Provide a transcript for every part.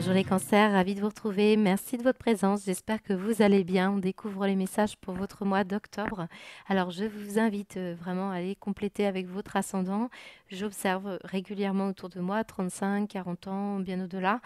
Bonjour les cancers, ravi de vous retrouver. Merci de votre présence. J'espère que vous allez bien. On découvre les messages pour votre mois d'octobre. Alors, je vous invite vraiment à aller compléter avec votre ascendant. J'observe régulièrement autour de moi, 35, 40 ans, bien au-delà.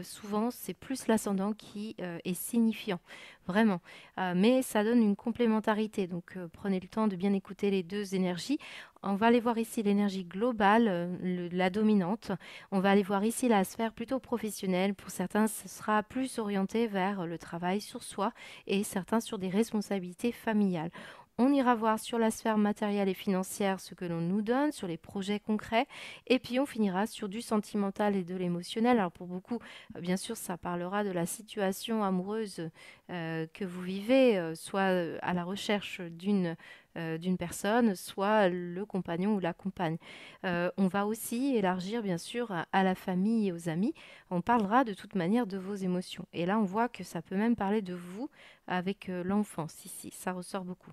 Souvent, c'est plus l'ascendant qui est signifiant, vraiment. Mais ça donne une complémentarité. Donc, prenez le temps de bien écouter les deux énergies. On va aller voir ici l'énergie globale, la dominante. On va aller voir ici la sphère plutôt professionnelle. Pour certains, ce sera plus orienté vers le travail sur soi et certains sur des responsabilités familiales. On ira voir sur la sphère matérielle et financière ce que l'on nous donne, sur les projets concrets, et puis on finira sur du sentimental et de l'émotionnel. Alors pour beaucoup, bien sûr, ça parlera de la situation amoureuse que vous vivez, soit à la recherche d'une personne, soit le compagnon ou la compagne. On va aussi élargir bien sûr à la famille et aux amis. On parlera de toute manière de vos émotions. Et là, on voit que ça peut même parler de vous avec l'enfance ici. Ça ressort beaucoup.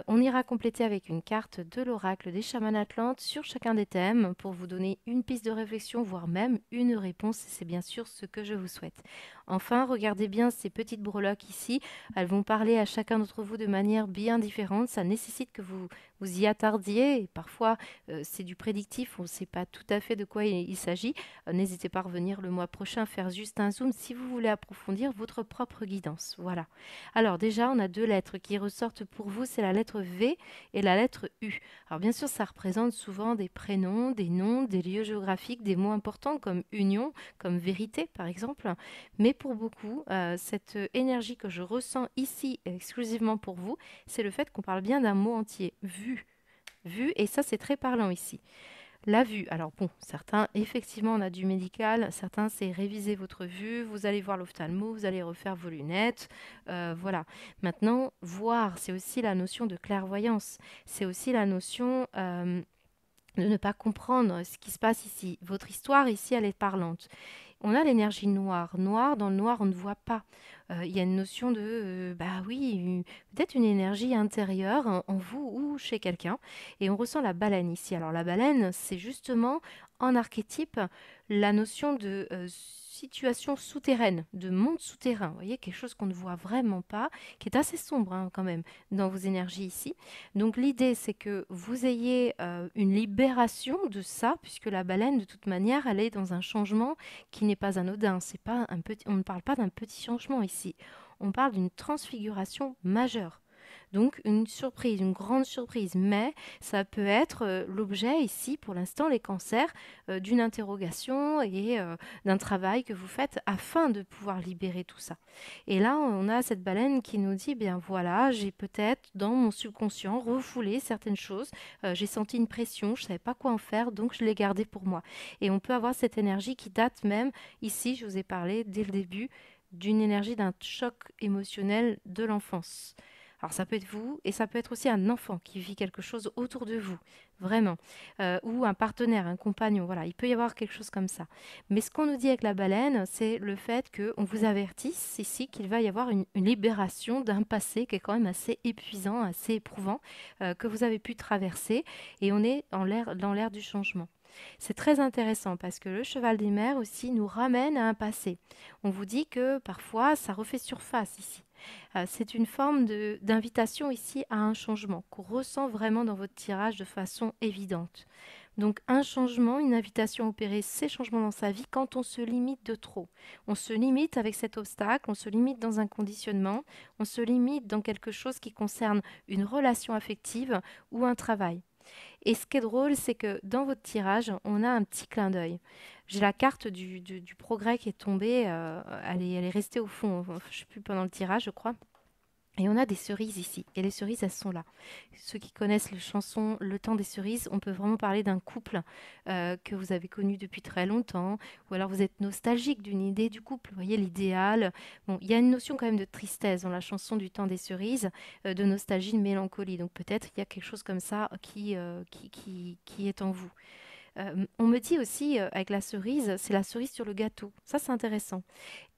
On ira compléter avec une carte de l'oracle des chamans atlantes sur chacun des thèmes pour vous donner une piste de réflexion, voire même une réponse. Et c'est bien sûr ce que je vous souhaite. Enfin, regardez bien ces petites breloques ici. Elles vont parler à chacun d'entre vous de manière bien différente. Ça nécessite que vous vous y attardiez. Et parfois, c'est du prédictif. On ne sait pas tout à fait de quoi il s'agit. N'hésitez pas à revenir le mois prochain faire juste un zoom si vous voulez approfondir votre propre guidance. Voilà. Alors déjà, on a deux lettres qui ressortent pour vous, c'est la lettre V et la lettre U. Alors bien sûr, ça représente souvent des prénoms, des noms, des lieux géographiques, des mots importants comme union, comme vérité par exemple. Mais pour beaucoup, cette énergie que je ressens ici exclusivement pour vous, c'est le fait qu'on parle bien d'un mot entier, vue. Vue, et ça c'est très parlant ici. La vue, alors bon, certains, effectivement, on a du médical, certains, c'est réviser votre vue, vous allez voir l'ophtalmo, vous allez refaire vos lunettes, voilà. Maintenant, voir, c'est aussi la notion de clairvoyance, c'est aussi la notion de ne pas comprendre ce qui se passe ici. Votre histoire, ici, elle est parlante. On a l'énergie noire. Noir, dans le noir, on ne voit pas. Il y a une notion de, bah oui, peut-être une énergie intérieure en vous ou chez quelqu'un. Et on ressent la baleine ici. Alors la baleine, c'est justement en archétype la notion de situation souterraine, de monde souterrain. Vous voyez, quelque chose qu'on ne voit vraiment pas, qui est assez sombre hein, quand même dans vos énergies ici. Donc l'idée, c'est que vous ayez une libération de ça, puisque la baleine, de toute manière, elle est dans un changement qui n'est pas anodin. C'est pas un petit, on ne parle pas d'un petit changement ici. On parle d'une transfiguration majeure. Donc une surprise, une grande surprise, mais ça peut être l'objet ici, pour l'instant, les cancers, d'une interrogation et d'un travail que vous faites afin de pouvoir libérer tout ça. Et là, on a cette baleine qui nous dit, bien voilà, j'ai peut-être dans mon subconscient refoulé certaines choses, j'ai senti une pression, je ne savais pas quoi en faire, donc je l'ai gardé pour moi. Et on peut avoir cette énergie qui date même, ici, je vous ai parlé dès le début, d'une énergie d'un choc émotionnel de l'enfance. Alors ça peut être vous et ça peut être aussi un enfant qui vit quelque chose autour de vous, vraiment. Ou un partenaire, un compagnon, voilà, il peut y avoir quelque chose comme ça. Mais ce qu'on nous dit avec la baleine, c'est le fait qu'on vous avertisse ici qu'il va y avoir une libération d'un passé qui est quand même assez épuisant, assez éprouvant, que vous avez pu traverser et on est dans l'ère du changement. C'est très intéressant parce que le cheval des mers aussi nous ramène à un passé. On vous dit que parfois ça refait surface ici. C'est une forme d'invitation ici à un changement qu'on ressent vraiment dans votre tirage de façon évidente. Donc un changement, une invitation à opérer ces changements dans sa vie quand on se limite de trop. On se limite avec cet obstacle, on se limite dans un conditionnement, on se limite dans quelque chose qui concerne une relation affective ou un travail. Et ce qui est drôle, c'est que dans votre tirage, on a un petit clin d'œil. J'ai la carte du progrès qui est tombée, elle est restée au fond, je ne sais plus pendant le tirage, je crois. Et on a des cerises ici. Et les cerises, elles sont là. Ceux qui connaissent la chanson Le temps des cerises, on peut vraiment parler d'un couple que vous avez connu depuis très longtemps. Ou alors vous êtes nostalgique d'une idée du couple. Vous voyez l'idéal. Bon, il y a une notion quand même de tristesse dans la chanson du temps des cerises, de nostalgie, de mélancolie. Donc peut-être il y a quelque chose comme ça qui est en vous. On me dit aussi, avec la cerise, c'est la cerise sur le gâteau. Ça, c'est intéressant.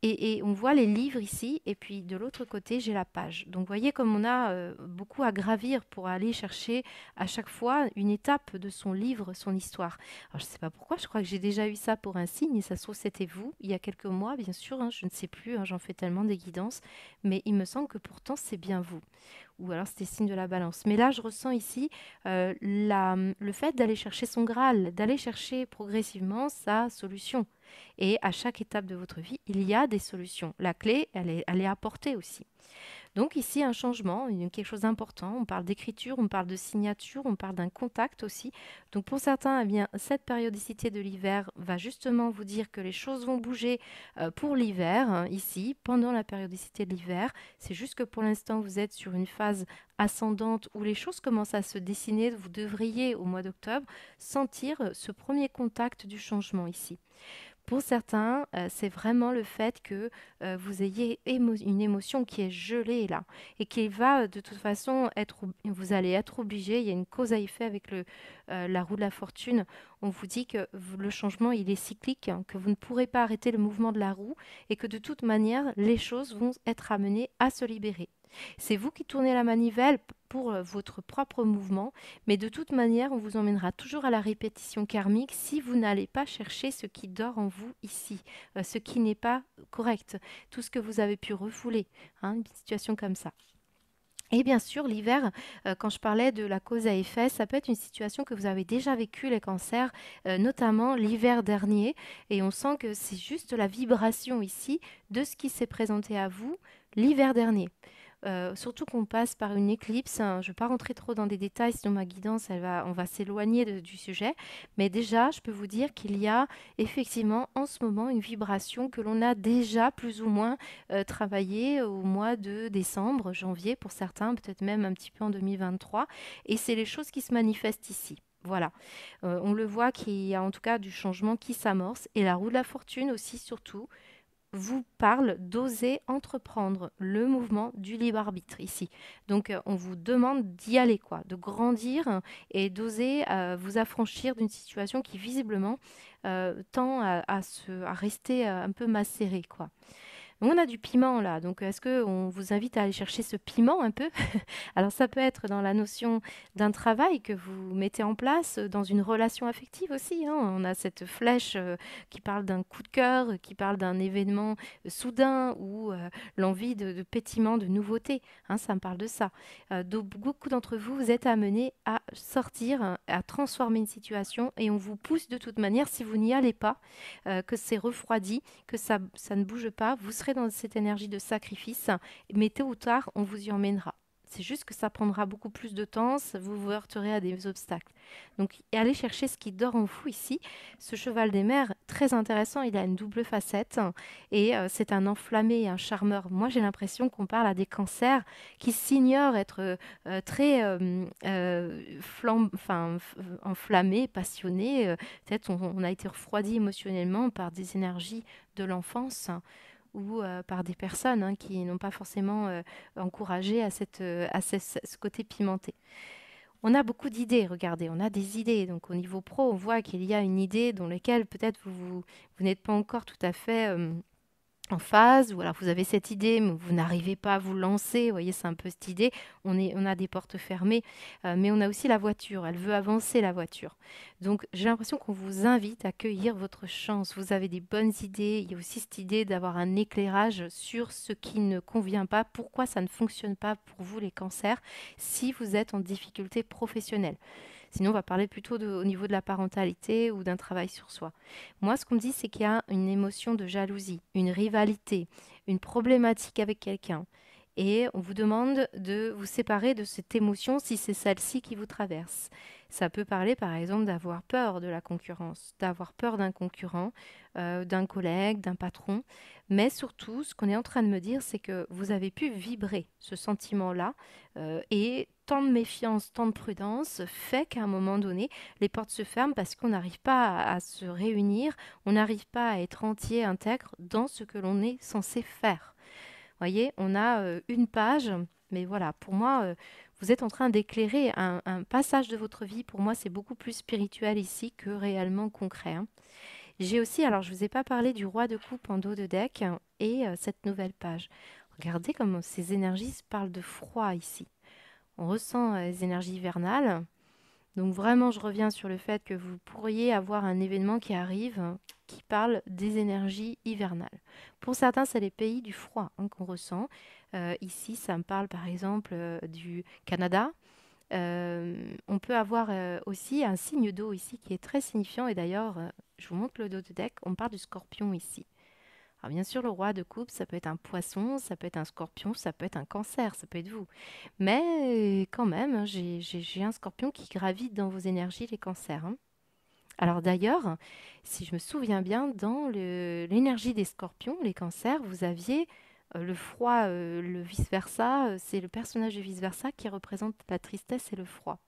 Et on voit les livres ici, et puis de l'autre côté, j'ai la page. Donc, vous voyez comme on a beaucoup à gravir pour aller chercher à chaque fois une étape de son livre, son histoire. Alors, je ne sais pas pourquoi, je crois que j'ai déjà eu ça pour un signe, et ça se trouve, c'était vous, il y a quelques mois, bien sûr, hein, je ne sais plus, hein, j'en fais tellement des guidances, mais il me semble que pourtant, c'est bien vous. Ou alors, c'était signe de la balance. Mais là, je ressens ici le fait d'aller chercher son Graal, d'aller chercher progressivement sa solution. Et à chaque étape de votre vie, il y a des solutions. La clé, elle est apportée aussi. Donc ici, un changement, quelque chose d'important. On parle d'écriture, on parle de signature, on parle d'un contact aussi. Donc pour certains, eh bien, cette périodicité de l'hiver va justement vous dire que les choses vont bouger pour l'hiver, hein, ici, pendant la périodicité de l'hiver. C'est juste que pour l'instant, vous êtes sur une phase ascendante où les choses commencent à se dessiner. Vous devriez, au mois d'octobre, sentir ce premier contact du changement ici. Pour certains, c'est vraiment le fait que vous ayez une émotion qui est gelée là et qui va de toute façon vous allez être obligé, il y a une cause à effet avec la roue de la fortune. On vous dit que le changement, il est cyclique, hein, que vous ne pourrez pas arrêter le mouvement de la roue et que de toute manière, les choses vont être amenées à se libérer. C'est vous qui tournez la manivelle pour votre propre mouvement, mais de toute manière, on vous emmènera toujours à la répétition karmique si vous n'allez pas chercher ce qui dort en vous ici, ce qui n'est pas correct, tout ce que vous avez pu refouler, hein, une situation comme ça. Et bien sûr, l'hiver, quand je parlais de la cause à effet, ça peut être une situation que vous avez déjà vécue, les cancers, notamment l'hiver dernier. Et on sent que c'est juste la vibration ici de ce qui s'est présenté à vous l'hiver dernier. Surtout qu'on passe par une éclipse, hein. Je ne vais pas rentrer trop dans des détails, sinon ma guidance, on va s'éloigner du sujet. Mais déjà, je peux vous dire qu'il y a effectivement en ce moment une vibration que l'on a déjà plus ou moins travaillée au mois de décembre, janvier pour certains, peut-être même un petit peu en 2023. Et c'est les choses qui se manifestent ici. Voilà, on le voit qu'il y a en tout cas du changement qui s'amorce et la roue de la fortune aussi surtout vous parle d'oser entreprendre le mouvement du libre arbitre ici. Donc, on vous demande d'y aller, quoi, de grandir et d'oser vous affranchir d'une situation qui visiblement tend à rester un peu macérée, quoi. On a du piment là, donc est-ce qu'on vous invite à aller chercher ce piment un peu? Alors ça peut être dans la notion d'un travail que vous mettez en place, dans une relation affective aussi, hein. On a cette flèche qui parle d'un coup de cœur, qui parle d'un événement soudain ou l'envie de pétillement, de nouveauté, hein, ça me parle de ça. Donc beaucoup d'entre vous, vous êtes amenés à sortir, hein, à transformer une situation et on vous pousse de toute manière, si vous n'y allez pas, que c'est refroidi, que ça ne bouge pas, vous serez dans cette énergie de sacrifice, mais tôt ou tard, on vous y emmènera. C'est juste que ça prendra beaucoup plus de temps, vous vous heurterez à des obstacles. Donc, allez chercher ce qui dort en vous ici. Ce cheval des mers, très intéressant, il a une double facette et c'est un enflammé, un charmeur. Moi, j'ai l'impression qu'on parle à des cancers qui s'ignorent être très enflammés, passionnés. Peut-être on a été refroidi émotionnellement par des énergies de l'enfance ou par des personnes hein, qui n'ont pas forcément encouragé ce côté pimenté. On a beaucoup d'idées, regardez, on a des idées. Donc au niveau pro, on voit qu'il y a une idée dans laquelle peut-être vous n'êtes pas encore tout à fait en phase, ou alors vous avez cette idée, mais vous n'arrivez pas à vous lancer. Vous voyez, c'est un peu cette idée. On a des portes fermées, mais on a aussi la voiture. Elle veut avancer, la voiture. Donc, j'ai l'impression qu'on vous invite à cueillir votre chance. Vous avez des bonnes idées. Il y a aussi cette idée d'avoir un éclairage sur ce qui ne convient pas, pourquoi ça ne fonctionne pas pour vous, les cancers, si vous êtes en difficulté professionnelle. Sinon, on va parler plutôt au niveau de la parentalité ou d'un travail sur soi. Moi, ce qu'on me dit, c'est qu'il y a une émotion de jalousie, une rivalité, une problématique avec quelqu'un. Et on vous demande de vous séparer de cette émotion si c'est celle-ci qui vous traverse. Ça peut parler, par exemple, d'avoir peur de la concurrence, d'avoir peur d'un concurrent, d'un collègue, d'un patron. Mais surtout, ce qu'on est en train de me dire, c'est que vous avez pu vibrer ce sentiment-là et tant de méfiance, tant de prudence fait qu'à un moment donné, les portes se ferment parce qu'on n'arrive pas à se réunir, on n'arrive pas à être entier, intègre dans ce que l'on est censé faire. Vous voyez, on a une page, mais voilà, pour moi, vous êtes en train d'éclairer un passage de votre vie. Pour moi, c'est beaucoup plus spirituel ici que réellement concret, hein. J'ai aussi, alors je ne vous ai pas parlé du roi de coupe en dos de deck. et cette nouvelle page. Regardez comment ces énergies parlent de froid ici. On ressent les énergies hivernales. Donc vraiment, je reviens sur le fait que vous pourriez avoir un événement qui arrive qui parle des énergies hivernales. Pour certains, c'est les pays du froid qu'on ressent. Ici, ça me parle par exemple du Canada. On peut avoir aussi un signe d'eau ici qui est très signifiant. Et d'ailleurs, je vous montre le dos de deck. On parle du scorpion ici. Alors bien sûr, le roi de coupe, ça peut être un poisson, ça peut être un scorpion, ça peut être un cancer, ça peut être vous. Mais quand même, hein, j'ai un scorpion qui gravite dans vos énergies, les cancers. Hein. Alors d'ailleurs, si je me souviens bien, dans l'énergie des scorpions, les cancers, vous aviez le froid, le vice-versa. C'est le personnage de vice-versa qui représente la tristesse et le froid.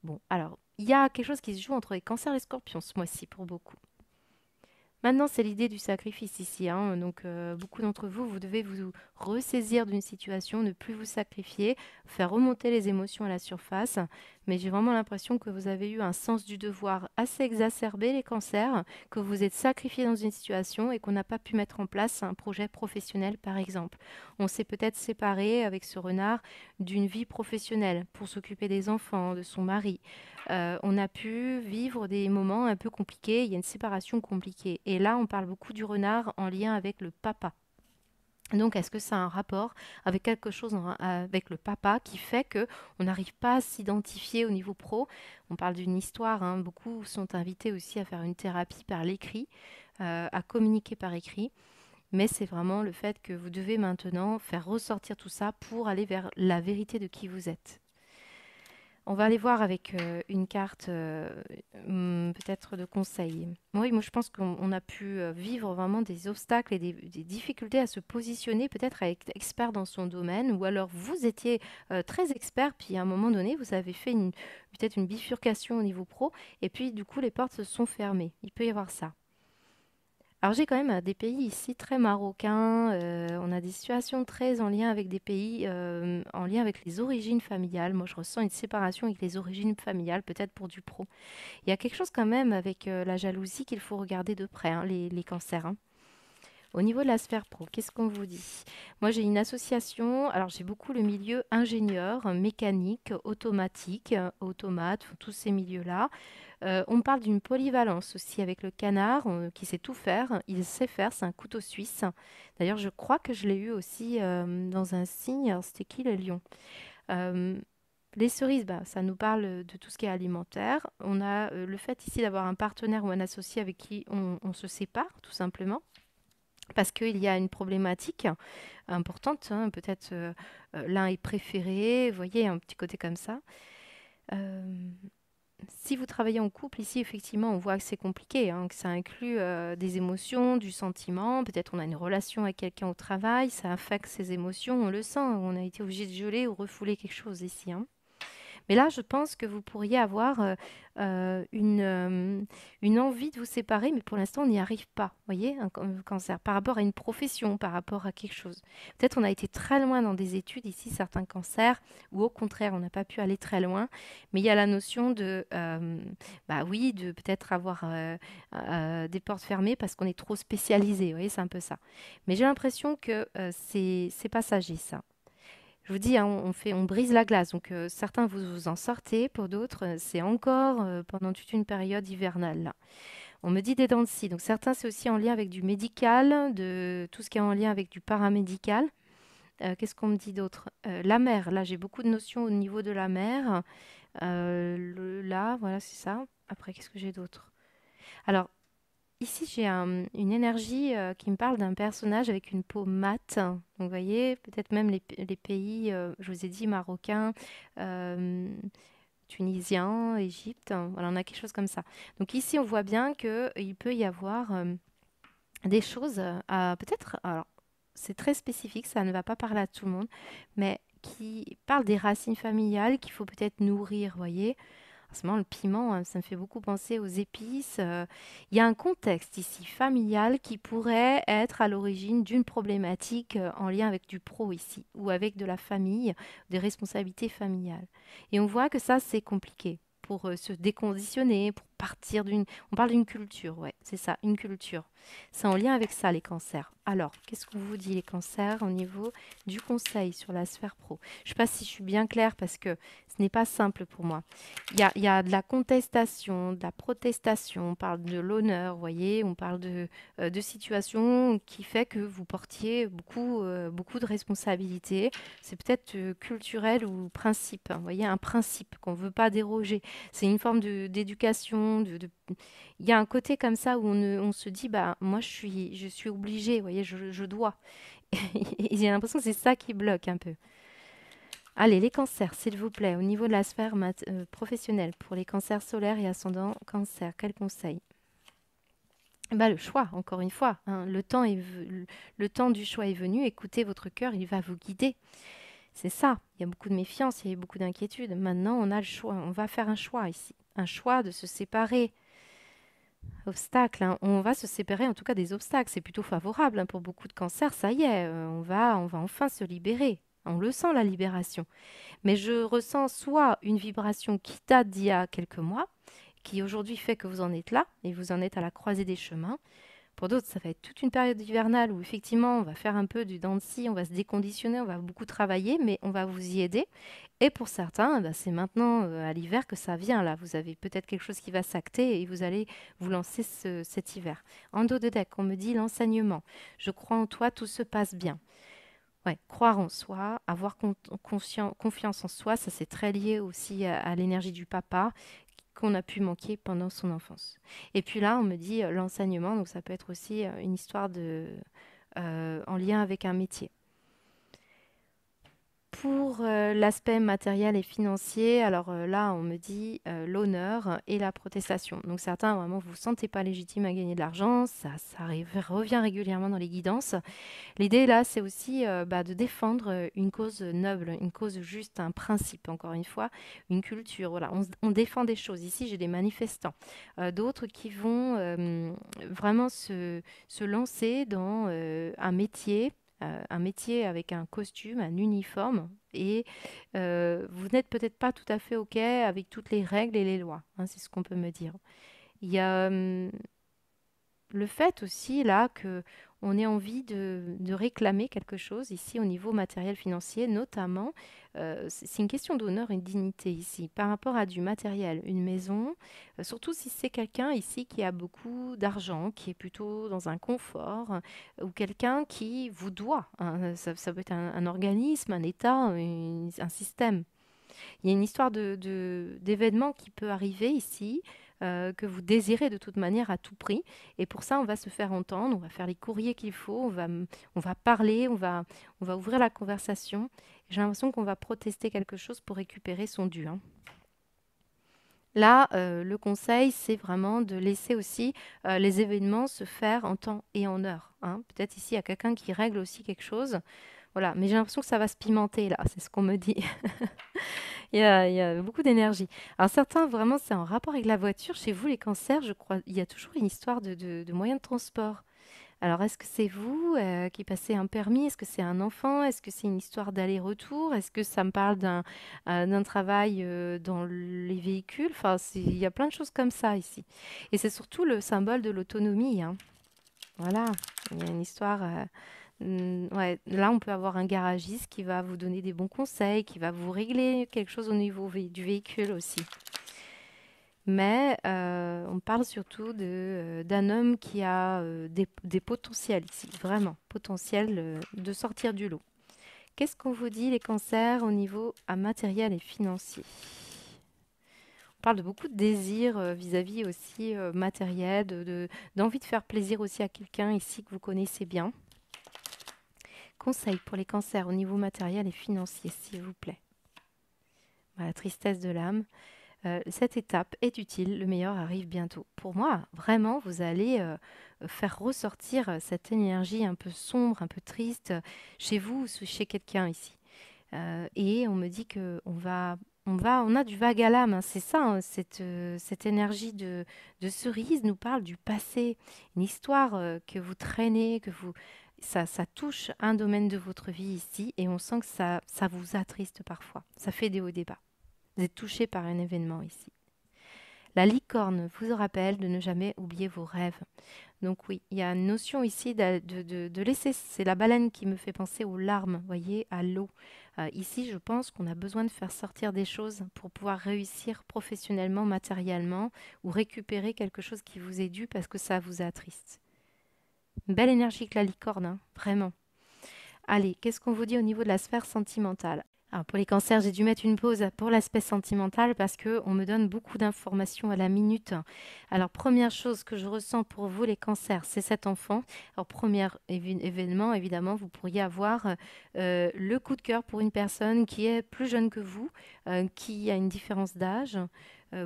Bon, alors, il y a quelque chose qui se joue entre les cancers et les scorpions ce mois-ci pour beaucoup. Maintenant, c'est l'idée du sacrifice ici. Hein. Donc, beaucoup d'entre vous, vous devez vous ressaisir d'une situation, ne plus vous sacrifier, faire remonter les émotions à la surface. Mais j'ai vraiment l'impression que vous avez eu un sens du devoir assez exacerbé, les cancers, que vous êtes sacrifié dans une situation et qu'on n'a pas pu mettre en place un projet professionnel, par exemple. On s'est peut-être séparé avec ce renard d'une vie professionnelle pour s'occuper des enfants, de son mari. On a pu vivre des moments un peu compliqués, il y a une séparation compliquée. Et là, on parle beaucoup du renard en lien avec le papa. Donc, est-ce que ça a un rapport avec quelque chose avec le papa qui fait que on n'arrive pas à s'identifier au niveau pro? On parle d'une histoire, hein, beaucoup sont invités aussi à faire une thérapie par l'écrit, à communiquer par écrit. Mais c'est vraiment le fait que vous devez maintenant faire ressortir tout ça pour aller vers la vérité de qui vous êtes. On va aller voir avec une carte peut-être de conseil. Oui, moi je pense qu'on a pu vivre vraiment des obstacles et des difficultés à se positionner peut-être à être expert dans son domaine ou alors vous étiez très expert puis à un moment donné vous avez fait peut-être une bifurcation au niveau pro et puis du coup les portes se sont fermées. Il peut y avoir ça. Alors j'ai quand même des pays ici très marocains, on a des situations très en lien avec des pays, en lien avec les origines familiales. Moi, je ressens une séparation avec les origines familiales, peut-être pour du pro. Il y a quelque chose quand même avec la jalousie qu'il faut regarder de près, hein, les cancers. Hein. Au niveau de la sphère pro, qu'est-ce qu'on vous dit? Moi, j'ai une association, alors j'ai beaucoup le milieu ingénieur, mécanique, automatique, automate, tous ces milieux-là. On parle d'une polyvalence aussi avec le canard qui sait tout faire. Il sait faire, c'est un couteau suisse. D'ailleurs, je crois que je l'ai eu aussi dans un signe. Alors, c'était qui le lion? Euh, les cerises, bah, ça nous parle de tout ce qui est alimentaire. On a le fait ici d'avoir un partenaire ou un associé avec qui on se sépare, tout simplement. Parce qu'il y a une problématique importante, hein, peut-être l'un est préféré, vous voyez, un petit côté comme ça. Euh, Si vous travaillez en couple, ici, effectivement, on voit que c'est compliqué, hein, que ça inclut des émotions, du sentiment. Peut-être on a une relation avec quelqu'un au travail, ça affecte ses émotions, on le sent. On a été obligé de geler ou refouler quelque chose ici. Hein. Mais là, je pense que vous pourriez avoir une envie de vous séparer, mais pour l'instant, on n'y arrive pas. Vous voyez, un cancer, par rapport à une profession, par rapport à quelque chose. Peut-être on a été très loin dans des études ici, certains cancers, ou au contraire, on n'a pas pu aller très loin. Mais il y a la notion de, bah oui, de peut-être avoir des portes fermées parce qu'on est trop spécialisé. Vous voyez, c'est un peu ça. Mais j'ai l'impression que c'est passager, ça. Je vous dis, hein, on brise la glace. Donc, certains, vous en sortez. Pour d'autres, c'est encore pendant toute une période hivernale. Là. On me dit des dents de scie. Donc, certains, c'est aussi en lien avec du médical, de tout ce qui est en lien avec du paramédical. Qu'est-ce qu'on me dit d'autre? La mer. Là, j'ai beaucoup de notions au niveau de la mer. Là, voilà, c'est ça. Après, qu'est-ce que j'ai d'autre? Alors, ici, j'ai une énergie qui me parle d'un personnage avec une peau mate. Donc, vous voyez, peut-être même les pays, je vous ai dit, marocains, euh, tunisiens, Égypte. Voilà, on a quelque chose comme ça. Donc, ici, on voit bien qu'il peut y avoir des choses à peut-être. Alors, c'est très spécifique, ça ne va pas parler à tout le monde, mais qui parle des racines familiales qu'il faut peut-être nourrir, vous voyez. En ce moment, le piment, ça me fait beaucoup penser aux épices. Il y a un contexte ici familial qui pourrait être à l'origine d'une problématique en lien avec du pro ici, ou avec de la famille, des responsabilités familiales. Et on voit que ça, c'est compliqué pour se déconditionner, pour partir d'une... On parle d'une culture, ouais, c'est ça, une culture. C'est en lien avec ça, les cancers. Alors, qu'est-ce qu'on vous dit, les cancers, au niveau du conseil sur la sphère pro? Je ne sais pas si je suis bien claire parce que ce n'est pas simple pour moi. Il y a de la contestation, de la protestation, on parle de l'honneur, vous voyez, on parle de situations qui fait que vous portiez beaucoup de responsabilités. C'est peut-être culturel ou principe, hein, vous voyez, un principe qu'on ne veut pas déroger. C'est une forme d'éducation. Il y a un côté comme ça où on se dit, bah, moi je suis obligée, vous voyez, je dois. Et j'ai l'impression que c'est ça qui bloque un peu. Allez, les cancers, s'il vous plaît, au niveau de la sphère professionnelle, pour les cancers solaires et ascendant cancer, quel conseil? Bah, le choix, encore une fois, hein, le temps du choix est venu, écoutez votre cœur, il va vous guider. C'est ça, il y a beaucoup de méfiance, il y a beaucoup d'inquiétude. Maintenant, on a le choix, on va faire un choix ici, un choix de se séparer. Obstacle, hein. On va se séparer en tout cas des obstacles, c'est plutôt favorable hein, pour beaucoup de cancers, ça y est, on va enfin se libérer. On le sent la libération. Mais je ressens soit une vibration qui date d'il y a quelques mois, qui aujourd'hui fait que vous en êtes là et vous en êtes à la croisée des chemins. Pour d'autres, ça va être toute une période hivernale où effectivement, on va faire un peu du dents de scie, on va se déconditionner, on va beaucoup travailler, mais on va vous y aider. Et pour certains, bah, c'est maintenant à l'hiver que ça vient. Là, vous avez peut-être quelque chose qui va s'acter et vous allez vous lancer cet hiver. En dos de deck, on me dit l'enseignement. Je crois en toi, tout se passe bien. Ouais, croire en soi, avoir confiance en soi, ça c'est très lié aussi à l'énergie du papa qu'on a pu manquer pendant son enfance. Et puis là, on me dit l'enseignement, donc ça peut être aussi une histoire en lien avec un métier. Pour l'aspect matériel et financier, alors là, on me dit l'honneur et la protestation. Donc certains, vraiment, vous ne vous sentez pas légitime à gagner de l'argent, ça revient régulièrement dans les guidances. L'idée là, c'est aussi bah, de défendre une cause noble, une cause juste, un principe, encore une fois, une culture. Voilà, on défend des choses. Ici, j'ai des manifestants, d'autres qui vont vraiment se lancer dans un métier avec un costume, un uniforme, et vous n'êtes peut-être pas tout à fait OK avec toutes les règles et les lois, hein, c'est ce qu'on peut me dire. Il y a le fait aussi là que on ait envie de réclamer quelque chose ici au niveau matériel financier, notamment, c'est une question d'honneur et de dignité ici, par rapport à du matériel, une maison, surtout si c'est quelqu'un ici qui a beaucoup d'argent, qui est plutôt dans un confort, ou quelqu'un qui vous doit, hein, ça peut être un organisme, un État, un système. Il y a une histoire d'événement qui peut arriver ici, que vous désirez de toute manière à tout prix. Et pour ça, on va se faire entendre, on va faire les courriers qu'il faut, on va parler, on va ouvrir la conversation. J'ai l'impression qu'on va protester quelque chose pour récupérer son dû, hein. Là, le conseil, c'est vraiment de laisser aussi les événements se faire en temps et en heure, hein. Peut-être ici, il y a quelqu'un qui règle aussi quelque chose. Voilà, mais j'ai l'impression que ça va se pimenter là, c'est ce qu'on me dit. Il y a beaucoup d'énergie. Alors certains, vraiment, c'est en rapport avec la voiture. Chez vous, les cancers, je crois, il y a toujours une histoire de moyens de transport. Alors, est-ce que c'est vous qui passez un permis? Est-ce que c'est un enfant? Est-ce que c'est une histoire d'aller-retour? Est-ce que ça me parle d'un travail dans les véhicules? Enfin, il y a plein de choses comme ça ici. Et c'est surtout le symbole de l'autonomie, hein. Voilà, il y a une histoire. Ouais, là, on peut avoir un garagiste qui va vous donner des bons conseils, qui va vous régler quelque chose au niveau du véhicule aussi. Mais on parle surtout d'un homme qui a des potentiels ici, vraiment, potentiel de sortir du lot. Qu'est-ce qu'on vous dit, les cancers, au niveau matériel et financier? On parle de beaucoup de désirs vis-à-vis aussi matériel, d'envie de faire plaisir aussi à quelqu'un ici que vous connaissez bien. Conseil pour les cancers au niveau matériel et financier, s'il vous plaît. Voilà, tristesse de l'âme. Cette étape est utile, le meilleur arrive bientôt. Pour moi, vraiment, vous allez faire ressortir cette énergie un peu sombre, un peu triste, chez vous ou chez quelqu'un ici. Et on me dit que on a du vague à l'âme, hein, c'est ça, hein, cette énergie de cerise nous parle du passé, une histoire que vous traînez, ça touche un domaine de votre vie ici, et on sent que ça vous attriste parfois. Ça fait des hauts et des bas. Vous êtes touché par un événement ici. La licorne vous rappelle de ne jamais oublier vos rêves. Donc oui, il y a une notion ici de laisser, c'est la baleine qui me fait penser aux larmes, voyez, à l'eau. Ici, je pense qu'on a besoin de faire sortir des choses pour pouvoir réussir professionnellement, matériellement, ou récupérer quelque chose qui vous est dû parce que ça vous attriste. Une belle énergie que la licorne, hein, vraiment. Allez, qu'est-ce qu'on vous dit au niveau de la sphère sentimentale? Alors pour les cancers, j'ai dû mettre une pause pour l'aspect sentimental parce que on me donne beaucoup d'informations à la minute. Alors première chose que je ressens pour vous les cancers, c'est cet enfant. Alors premier événement, évidemment, vous pourriez avoir le coup de cœur pour une personne qui est plus jeune que vous, qui a une différence d'âge.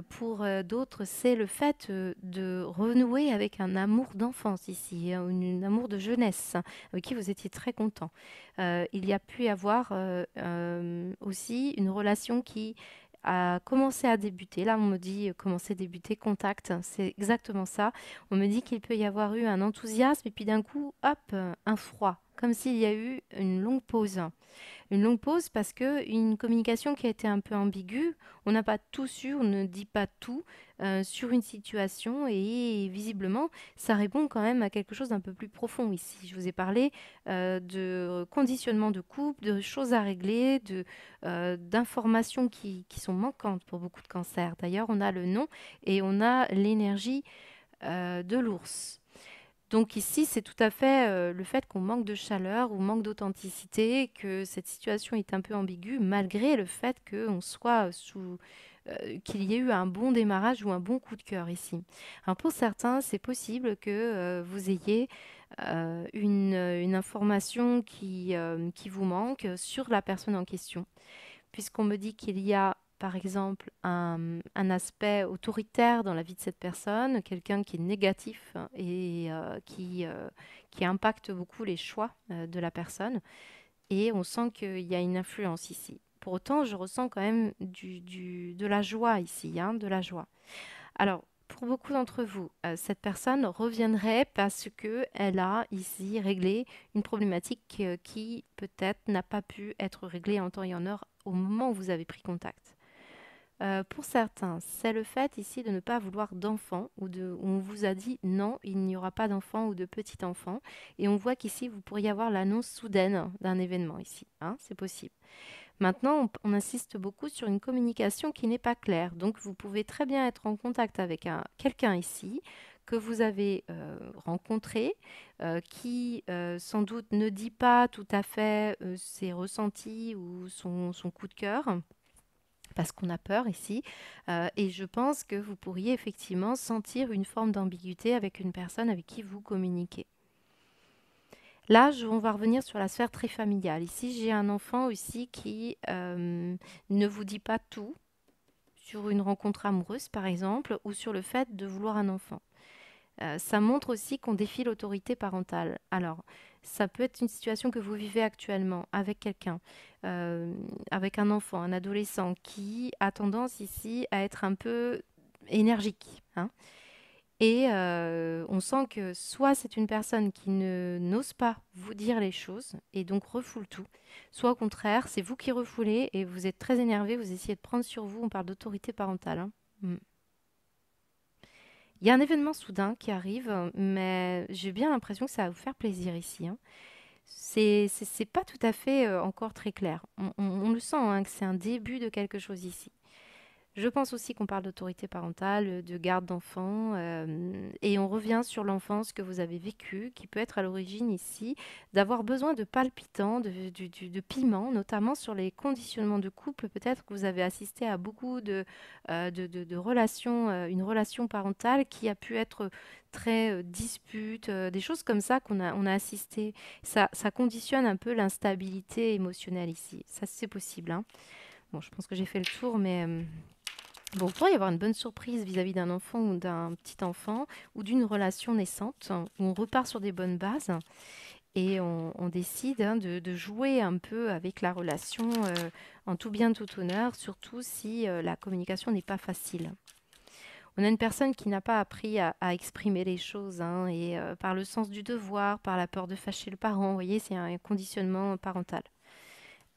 Pour d'autres, c'est le fait de renouer avec un amour d'enfance ici, hein, un amour de jeunesse, avec qui vous étiez très content. Il y a pu y avoir aussi une relation qui a commencé à débuter. Là, on me dit commencer, débuter, contact, c'est exactement ça. On me dit qu'il peut y avoir eu un enthousiasme et puis d'un coup, hop, un froid, comme s'il y a eu une longue pause. Une longue pause parce que une communication qui a été un peu ambiguë, on n'a pas tout su, on ne dit pas tout sur une situation et visiblement, ça répond quand même à quelque chose d'un peu plus profond ici. Je vous ai parlé de conditionnement de couple, de choses à régler, d'informations qui sont manquantes pour beaucoup de cancers. D'ailleurs, on a le nom et on a l'énergie de l'ours. Donc ici, c'est tout à fait le fait qu'on manque de chaleur ou manque d'authenticité, que cette situation est un peu ambiguë, malgré le fait qu'on soit qu'il y ait eu un bon démarrage ou un bon coup de cœur ici. Alors pour certains, c'est possible que vous ayez une information qui vous manque sur la personne en question puisqu'on me dit qu'il y a, par exemple, un aspect autoritaire dans la vie de cette personne, quelqu'un qui est négatif et qui impacte beaucoup les choix de la personne. Et on sent qu'il y a une influence ici. Pour autant, je ressens quand même de la joie ici, hein, de la joie. Alors, pour beaucoup d'entre vous, cette personne reviendrait parce que elle a ici réglé une problématique qui peut-être n'a pas pu être réglée en temps et en heure au moment où vous avez pris contact. Pour certains, c'est le fait ici de ne pas vouloir d'enfant où on vous a dit non, il n'y aura pas d'enfant ou de petit enfant. Et on voit qu'ici, vous pourriez avoir l'annonce soudaine d'un événement ici, hein, c'est possible. Maintenant, on insiste beaucoup sur une communication qui n'est pas claire. Donc, vous pouvez très bien être en contact avec quelqu'un ici que vous avez rencontré, qui sans doute ne dit pas tout à fait ses ressentis ou son coup de cœur. Parce qu'on a peur ici. Et je pense que vous pourriez effectivement sentir une forme d'ambiguïté avec une personne avec qui vous communiquez. Là, on va revenir sur la sphère très familiale. Ici, j'ai un enfant aussi qui ne vous dit pas tout sur une rencontre amoureuse, par exemple, ou sur le fait de vouloir un enfant. Ça montre aussi qu'on défie l'autorité parentale. Alors, ça peut être une situation que vous vivez actuellement avec quelqu'un, avec un enfant, un adolescent qui a tendance ici à être un peu énergique, hein. Et on sent que soit c'est une personne qui n'ose pas vous dire les choses et donc refoule tout, soit au contraire, c'est vous qui refoulez et vous êtes très énervé, vous essayez de prendre sur vous, on parle d'autorité parentale, hein. Mm. Il y a un événement soudain qui arrive, mais j'ai bien l'impression que ça va vous faire plaisir ici, hein. C'est pas tout à fait encore très clair. On le sent, hein, que c'est un début de quelque chose ici. Je pense aussi qu'on parle d'autorité parentale, de garde d'enfants, et on revient sur l'enfance que vous avez vécue, qui peut être à l'origine ici, d'avoir besoin de palpitants, de piment, notamment sur les conditionnements de couple. Peut-être que vous avez assisté à beaucoup de relations, une relation parentale qui a pu être très dispute, des choses comme ça on a assisté. Ça conditionne un peu l'instabilité émotionnelle ici. Ça, c'est possible, hein. Bon, je pense que j'ai fait le tour, mais bon, il pourrait y avoir une bonne surprise vis-à-vis d'un enfant ou d'un petit enfant ou d'une relation naissante où on repart sur des bonnes bases et on décide, hein, de jouer un peu avec la relation en tout bien, tout honneur, surtout si la communication n'est pas facile. On a une personne qui n'a pas appris à exprimer les choses, hein, et par le sens du devoir, par la peur de fâcher le parent, vous voyez, c'est un conditionnement parental.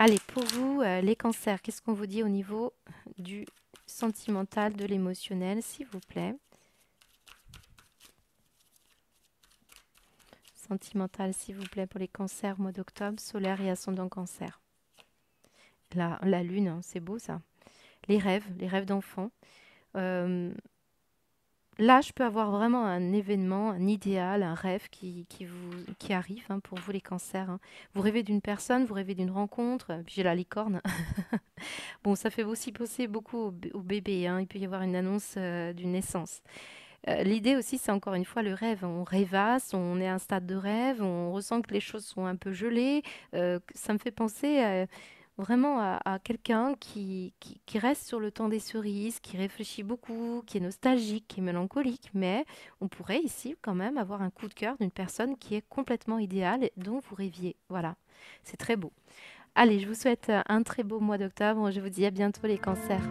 Allez, pour vous, les cancers, qu'est-ce qu'on vous dit au niveau du sentimental, de l'émotionnel, s'il vous plaît. Sentimental, s'il vous plaît, pour les cancers, mois d'octobre, solaire et ascendant cancer. La lune, hein, c'est beau ça. Les rêves d'enfants. Euh, Là, je peux avoir vraiment un événement, un idéal, un rêve qui arrive hein, pour vous les cancers. Hein. Vous rêvez d'une personne, vous rêvez d'une rencontre, puis j'ai la licorne. Bon, ça fait aussi penser beaucoup au bébé. Hein. Il peut y avoir une annonce d'une naissance. L'idée aussi, c'est encore une fois le rêve. On rêvasse, on est à un stade de rêve, on ressent que les choses sont un peu gelées. Ça me fait penser vraiment à quelqu'un qui reste sur le temps des cerises, qui réfléchit beaucoup, qui est nostalgique, qui est mélancolique. Mais on pourrait ici quand même avoir un coup de cœur d'une personne qui est complètement idéale et dont vous rêviez. Voilà, c'est très beau. Allez, je vous souhaite un très beau mois d'octobre. Je vous dis à bientôt les cancers.